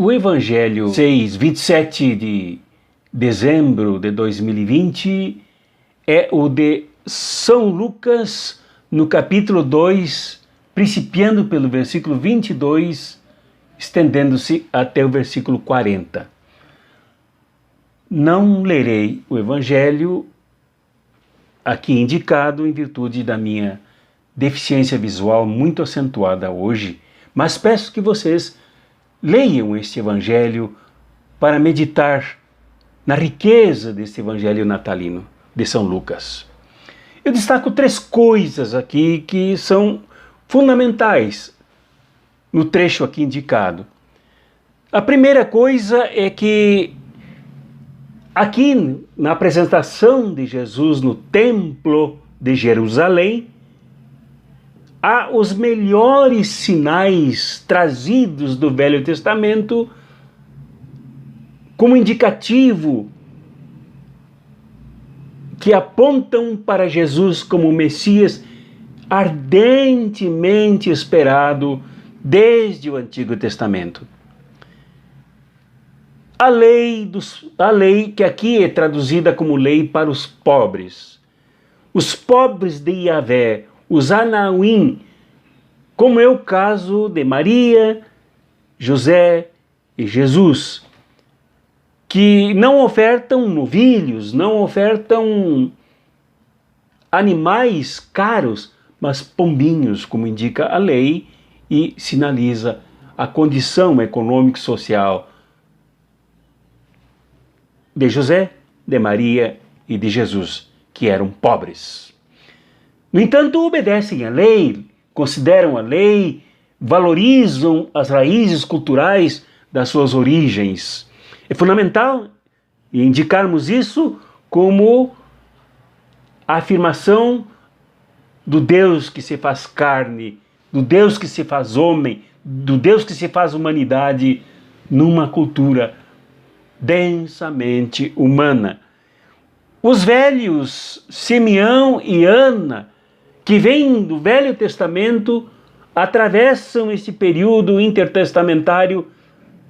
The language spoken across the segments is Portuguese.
O Evangelho 27 de dezembro de 2020 é o de São Lucas, no capítulo 2, principiando pelo versículo 22, estendendo-se até o versículo 40. Não lerei o Evangelho aqui indicado em virtude da minha deficiência visual muito acentuada hoje, mas peço que vocês leiam este Evangelho para meditar na riqueza deste Evangelho natalino de São Lucas. Eu destaco 3 coisas aqui que são fundamentais no trecho aqui indicado. A primeira coisa é que aqui na apresentação de Jesus no Templo de Jerusalém, há os melhores sinais trazidos do Velho Testamento como indicativo que apontam para Jesus como o Messias ardentemente esperado desde o Antigo Testamento. A lei que aqui é traduzida como lei para os pobres. Os pobres de Yahvé, os Anauim, como é o caso de Maria, José e Jesus, que não ofertam novilhos, não ofertam animais caros, mas pombinhos, como indica a lei e sinaliza a condição econômica e social de José, de Maria e de Jesus, que eram pobres. No entanto, obedecem à lei, consideram a lei, valorizam as raízes culturais das suas origens. É fundamental indicarmos isso como a afirmação do Deus que se faz carne, do Deus que se faz homem, do Deus que se faz humanidade numa cultura densamente humana. Os velhos Simeão e Ana, que vêm do Velho Testamento, atravessam esse período intertestamentário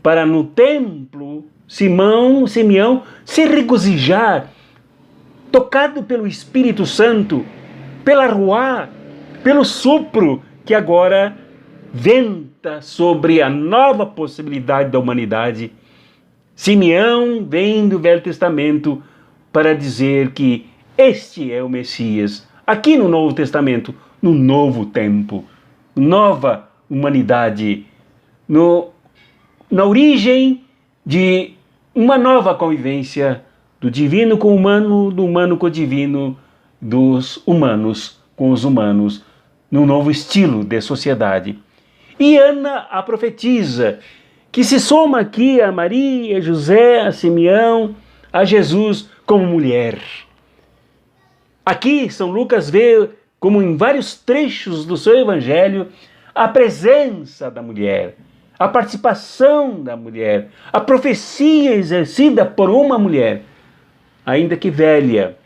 para no templo Simeão se regozijar, tocado pelo Espírito Santo, pela Ruá, pelo sopro que agora venta sobre a nova possibilidade da humanidade. Simeão vem do Velho Testamento para dizer que este é o Messias, aqui no Novo Testamento, no novo tempo, nova humanidade, na origem de uma nova convivência do divino com o humano, do humano com o divino, dos humanos com os humanos, num novo estilo de sociedade. E Ana a profetiza, que se soma aqui a Maria, a José, a Simeão, a Jesus como mulher. Aqui São Lucas vê, como em vários trechos do seu evangelho, a presença da mulher, a participação da mulher, a profecia exercida por uma mulher, ainda que velha,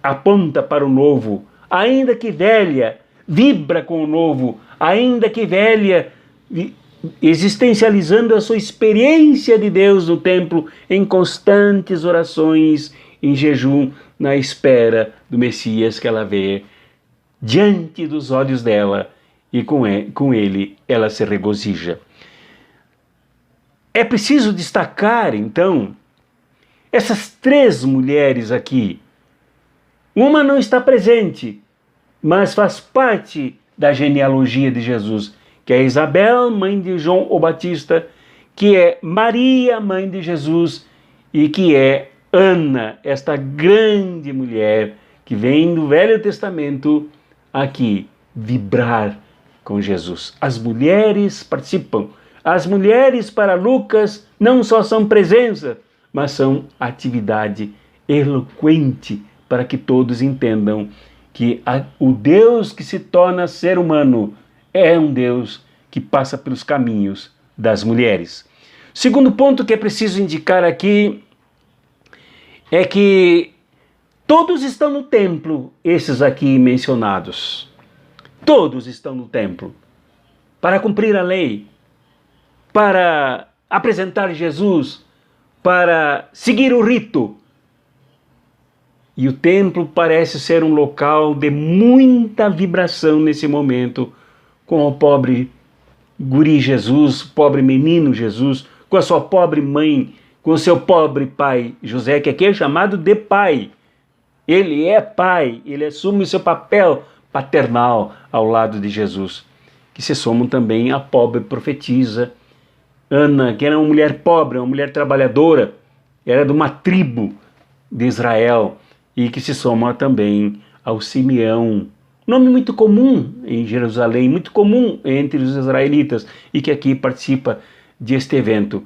aponta para o novo, ainda que velha, vibra com o novo, ainda que velha, existencializando a sua experiência de Deus no templo em constantes orações, em jejum, na espera do Messias que ela vê diante dos olhos dela, e com ele ela se regozija. É preciso destacar, então, essas 3 mulheres aqui. Uma não está presente, mas faz parte da genealogia de Jesus, que é Isabel, mãe de João o Batista, que é Maria, mãe de Jesus, e que é Ana, esta grande mulher que vem do Velho Testamento aqui vibrar com Jesus. As mulheres participam. As mulheres para Lucas não só são presença, mas são atividade eloquente para que todos entendam que o Deus que se torna ser humano é um Deus que passa pelos caminhos das mulheres. Segundo ponto que é preciso indicar aqui é que todos estão no templo, esses aqui mencionados. Todos estão no templo para cumprir a lei. para apresentar Jesus, para seguir o rito. E o templo parece ser um local de muita vibração nesse momento, com o pobre guri Jesus, o pobre menino Jesus, com a sua pobre mãe, com o seu pobre pai José, que aqui é chamado de pai. Ele é pai, ele assume o seu papel paternal ao lado de Jesus. Que se somam também a pobre profetisa Ana, que era uma mulher pobre, uma mulher trabalhadora, era de uma tribo de Israel, e que se soma também ao Simeão, nome muito comum em Jerusalém, muito comum entre os israelitas, e que aqui participa deste evento.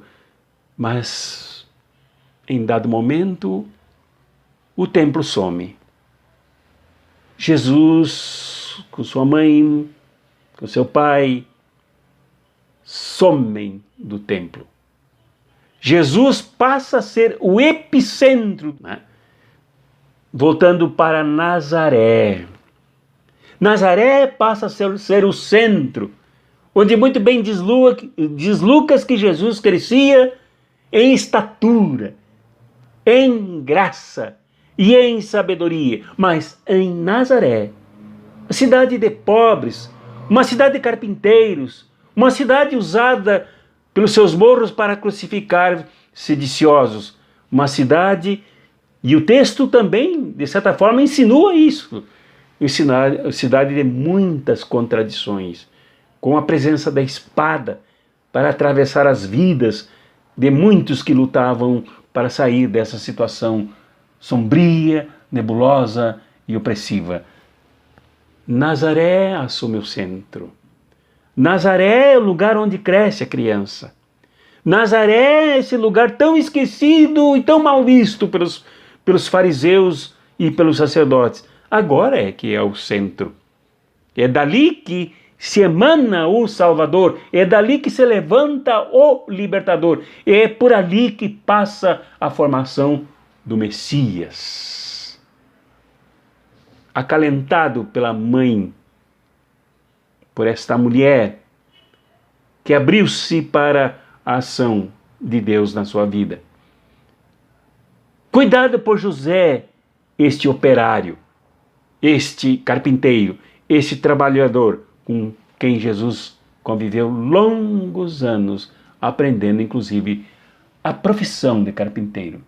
Mas, em dado momento, o templo some. Jesus, com sua mãe, com seu pai, somem do templo. Jesus passa a ser o epicentro, né? Voltando para Nazaré. Nazaré passa a ser o centro, onde muito bem diz Lucas que Jesus crescia em estatura, em graça e em sabedoria. Mas em Nazaré, a cidade de pobres, uma cidade de carpinteiros, uma cidade usada pelos seus morros para crucificar sediciosos, uma cidade, e o texto também, de certa forma, insinua isso, cidade de muitas contradições, com a presença da espada para atravessar as vidas de muitos que lutavam para sair dessa situação sombria, nebulosa e opressiva. Nazaré assume o centro. Nazaré é o lugar onde cresce a criança. Nazaré é esse lugar tão esquecido e tão mal visto pelos fariseus e pelos sacerdotes. Agora é que é o centro. É dali que se emana o Salvador, é dali que se levanta o Libertador, é por ali que passa a formação do Messias. Acalentado pela mãe, por esta mulher que abriu-se para a ação de Deus na sua vida. Cuidado por José, este operário, este carpinteiro, este trabalhador com quem Jesus conviveu longos anos, aprendendo inclusive a profissão de carpinteiro.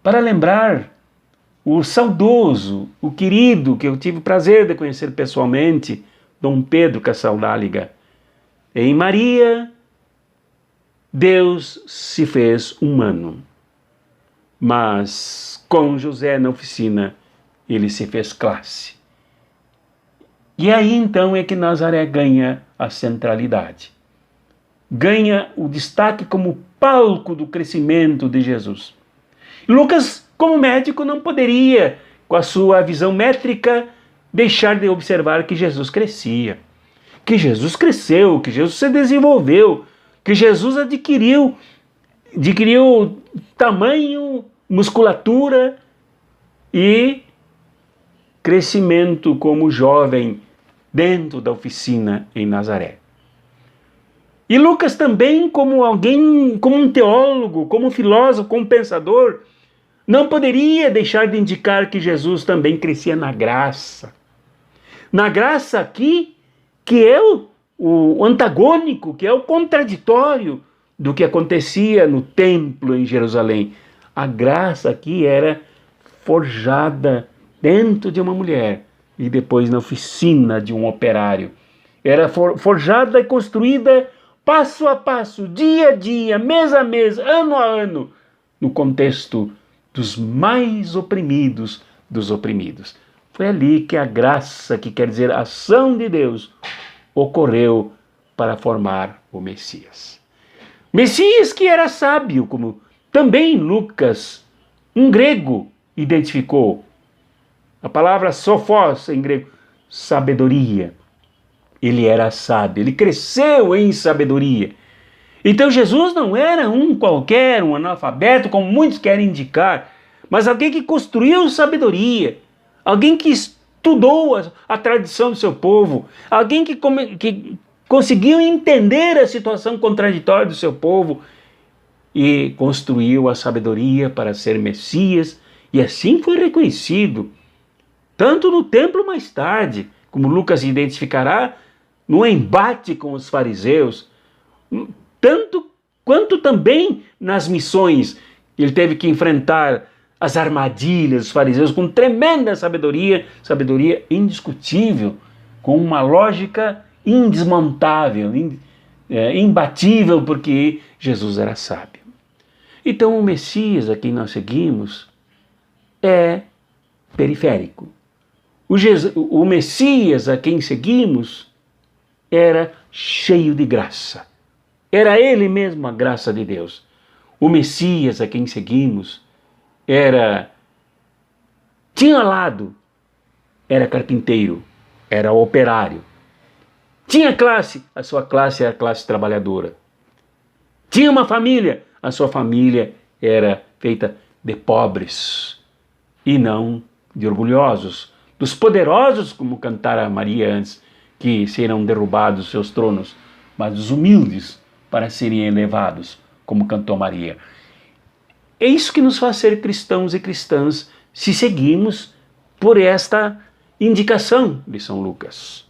Para lembrar o saudoso, o querido, que eu tive o prazer de conhecer pessoalmente, Dom Pedro Cassaldáliga. Em Maria, Deus se fez humano, mas com José na oficina, ele se fez classe. E aí então é que Nazaré ganha a centralidade, ganha o destaque como palco do crescimento de Jesus. Lucas, como médico, não poderia, com a sua visão métrica, deixar de observar que Jesus crescia, que Jesus cresceu, que Jesus se desenvolveu, que Jesus adquiriu tamanho, musculatura e crescimento como jovem dentro da oficina em Nazaré. E Lucas também, como alguém, como um teólogo, como um filósofo, como um pensador, não poderia deixar de indicar que Jesus também crescia na graça. Na graça aqui, que é o antagônico, que é o contraditório do que acontecia no templo em Jerusalém. A graça aqui era forjada dentro de uma mulher e depois na oficina de um operário. Era forjada e construída passo a passo, dia a dia, mês a mês, ano a ano, no contexto dos mais oprimidos dos oprimidos. Foi ali que a graça, que quer dizer a ação de Deus, ocorreu para formar o Messias. Messias que era sábio, como também Lucas, um grego, identificou. A palavra sophos em grego, sabedoria. Ele era sábio, ele cresceu em sabedoria. Então Jesus não era um qualquer, um analfabeto, como muitos querem indicar, mas alguém que construiu sabedoria, alguém que estudou a tradição do seu povo, alguém que conseguiu entender a situação contraditória do seu povo e construiu a sabedoria para ser Messias, e assim foi reconhecido, tanto no templo mais tarde, como Lucas identificará, no embate com os fariseus, tanto quanto também nas missões. Ele teve que enfrentar as armadilhas dos fariseus com tremenda sabedoria, sabedoria indiscutível, com uma lógica indesmontável, imbatível, porque Jesus era sábio. Então o Messias a quem nós seguimos é periférico. O Messias a quem seguimos era cheio de graça. Era ele mesmo a graça de Deus. O Messias a quem seguimos tinha lado, era carpinteiro, era operário. Tinha classe, a sua classe era a classe trabalhadora. Tinha uma família, a sua família era feita de pobres e não de orgulhosos, dos poderosos, como cantara Maria antes, que serão derrubados os seus tronos, mas dos humildes para serem elevados, como cantou Maria. É isso que nos faz ser cristãos e cristãs, se seguirmos por esta indicação de São Lucas,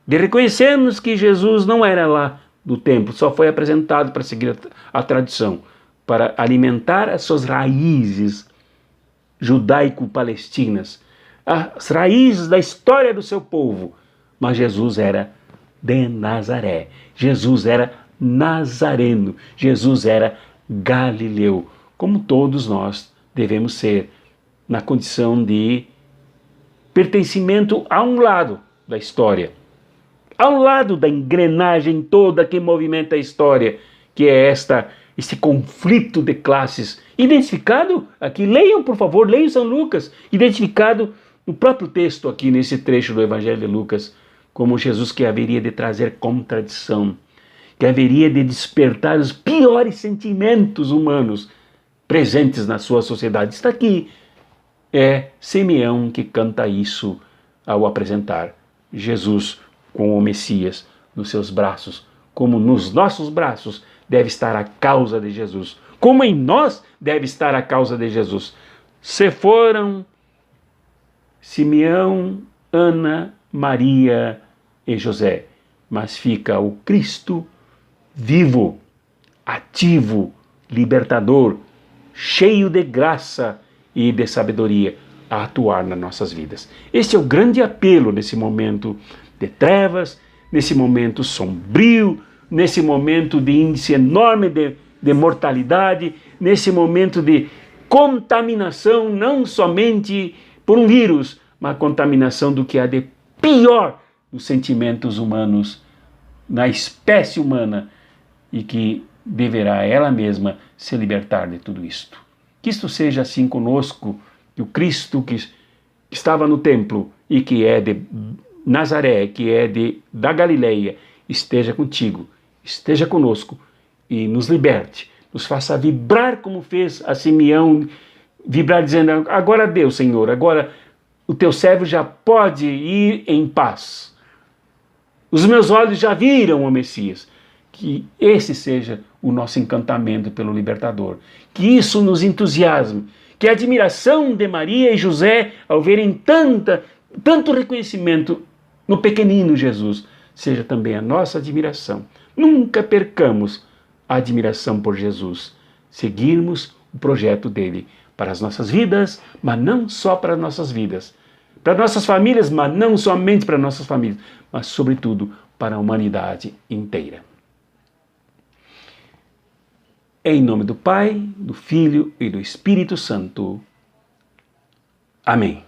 de reconhecermos que Jesus não era lá do templo, só foi apresentado para seguir a tradição, para alimentar as suas raízes judaico-palestinas, as raízes da história do seu povo. Mas Jesus era de Nazaré, Jesus era nazareno, Jesus era galileu, como todos nós devemos ser, na condição de pertencimento a um lado da história, a um lado da engrenagem toda que movimenta a história, que é esse conflito de classes, identificado aqui, leiam por favor, leiam São Lucas, identificado no próprio texto aqui, nesse trecho do Evangelho de Lucas, como Jesus que haveria de trazer contradição, que haveria de despertar os piores sentimentos humanos presentes na sua sociedade. Está aqui, é Simeão que canta isso ao apresentar Jesus com o Messias nos seus braços, como nos nossos braços deve estar a causa de Jesus, como em nós deve estar a causa de Jesus. Se foram Simeão, Ana, Maria e José, mas fica o Cristo vivo, ativo, libertador, cheio de graça e de sabedoria a atuar nas nossas vidas. Este é o grande apelo nesse momento de trevas, nesse momento sombrio, nesse momento de índice enorme de mortalidade, nesse momento de contaminação, não somente por um vírus, mas contaminação do que há de pior nos sentimentos humanos, na espécie humana, e que deverá ela mesma se libertar de tudo isto. Que isto seja assim conosco, que o Cristo que estava no templo e que é de Nazaré, que é da Galileia, esteja contigo, esteja conosco e nos liberte, nos faça vibrar como fez a Simeão, vibrar dizendo, agora Deus, Senhor, agora o teu servo já pode ir em paz. Os meus olhos já viram o Messias. Que esse seja o nosso encantamento pelo Libertador. Que isso nos entusiasme. Que a admiração de Maria e José, ao verem tanto reconhecimento no pequenino Jesus, seja também a nossa admiração. Nunca percamos a admiração por Jesus. Seguirmos o projeto dele para as nossas vidas, mas não só para as nossas vidas. Para nossas famílias, mas não somente para nossas famílias, mas sobretudo para a humanidade inteira. Em nome do Pai, do Filho e do Espírito Santo. Amém.